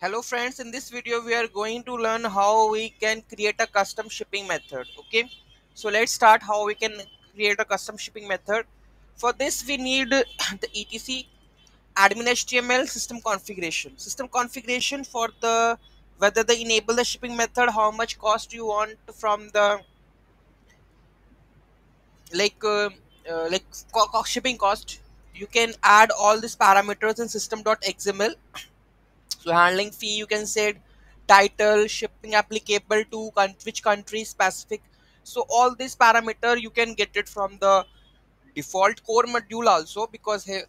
Hello friends, in this video we are going to learn how we can create a custom shipping method. Okay, so let's start how we can create a custom shipping method. For this we need the etc admin html system configuration for the whether they enable the shipping method, how much cost you want from the like uh, like shipping cost. You can add all these parameters in system.xml. So handling fee you can set, title, shipping applicable to which country specific. So all these parameter you can get it from the default core module also, because here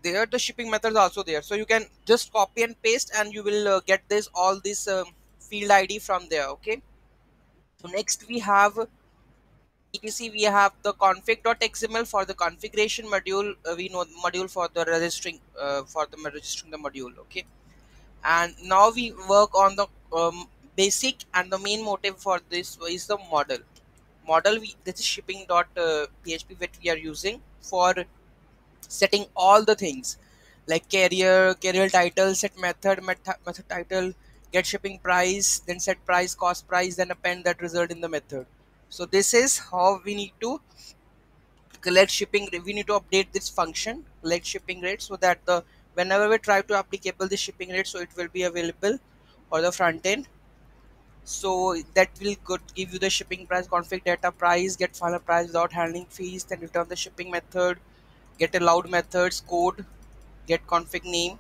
there the shipping methods also there. So you can just copy and paste and you will get this all this field ID from there. Okay. So next we have etc. We have the config.xml for the configuration module. We know module for the registering registering the module. Okay, and now we work on the basic and the main motive for this is the model. This is shipping.php that we are using for setting all the things like carrier title, set method title, get shipping price, then set price, cost price, then append that result in the method. So this is how we need to collect shipping. We need to update this function collect shipping rate, so that the whenever we try to applicable the shipping rate, so it will be available for the front end. So that will give you the shipping price, config data price, get final price without handling fees, then return the shipping method, get allowed methods code, get config name,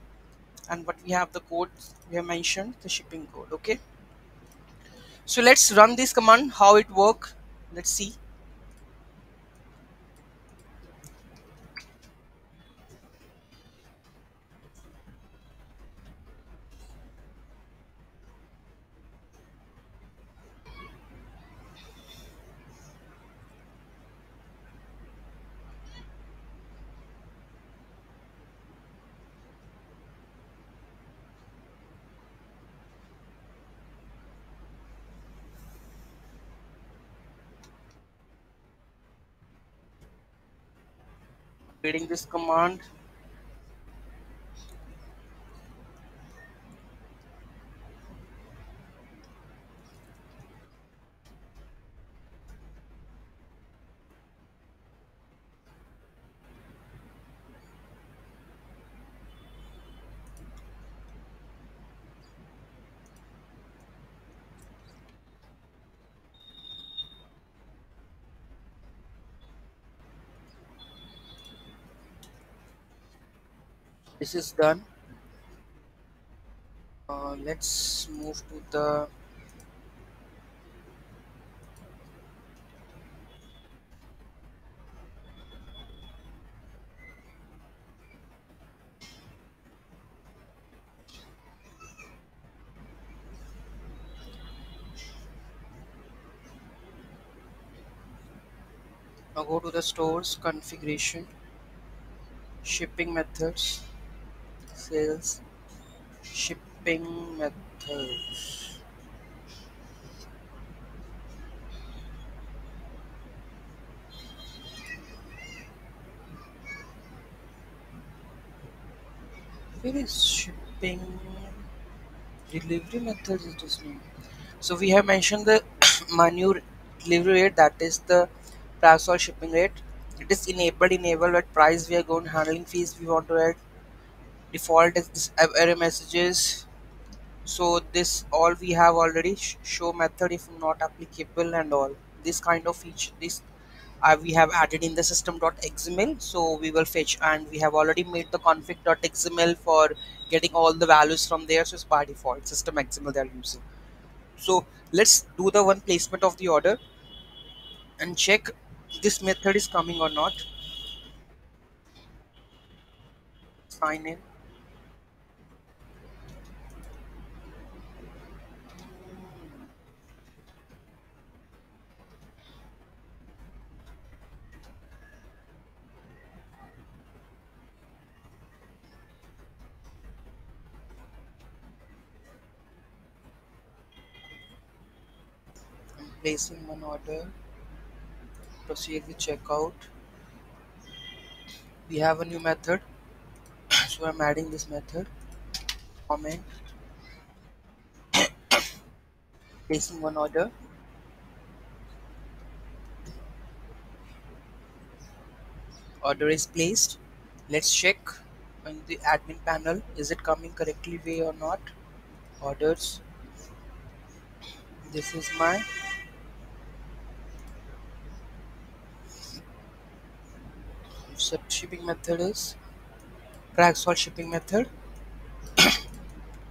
and what we have the code we have mentioned the shipping code. Okay, so let's run this command how it work. Let's see. Reading this command. This is done. Let's move to the now go to the stores configuration, shipping methods, sales, shipping methods. Where is shipping delivery methods? It is name. So we have mentioned the manual delivery rate, that is the price or shipping rate. It is enabled at price we are going, handling fees we want to add, default is this error messages. So this all we have already show method if not applicable and all this kind of feature. This we have added in the system.xml, so we will fetch, and we have already made the config.xml for getting all the values from there. So it's by default system xml they are using. So let's do the one placement of the order and check this method is coming or not. Sign in, I'm placing one order, proceed with checkout. We have a new method, so I'm adding this method, comment, placing one order. Order is placed. Let's check on the admin panel, is it coming correctly way or not. Orders, this is my shipping method is crack salt shipping method,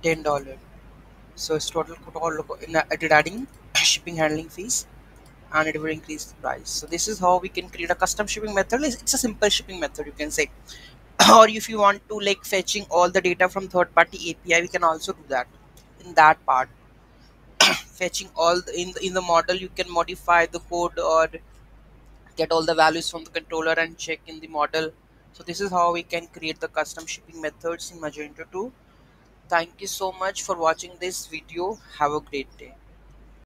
$10. So it's total in it adding shipping handling fees, and it will increase the price. So this is how we can create a custom shipping method. It's a simple shipping method, you can say. Or if you want to like fetching all the data from third party API, we can also do that. In that part, fetching all in the model, you can modify the code or get all the values from the controller and check in the model. So this is how we can create the custom shipping methods in Magento 2. Thank you so much for watching this video. Have a great day.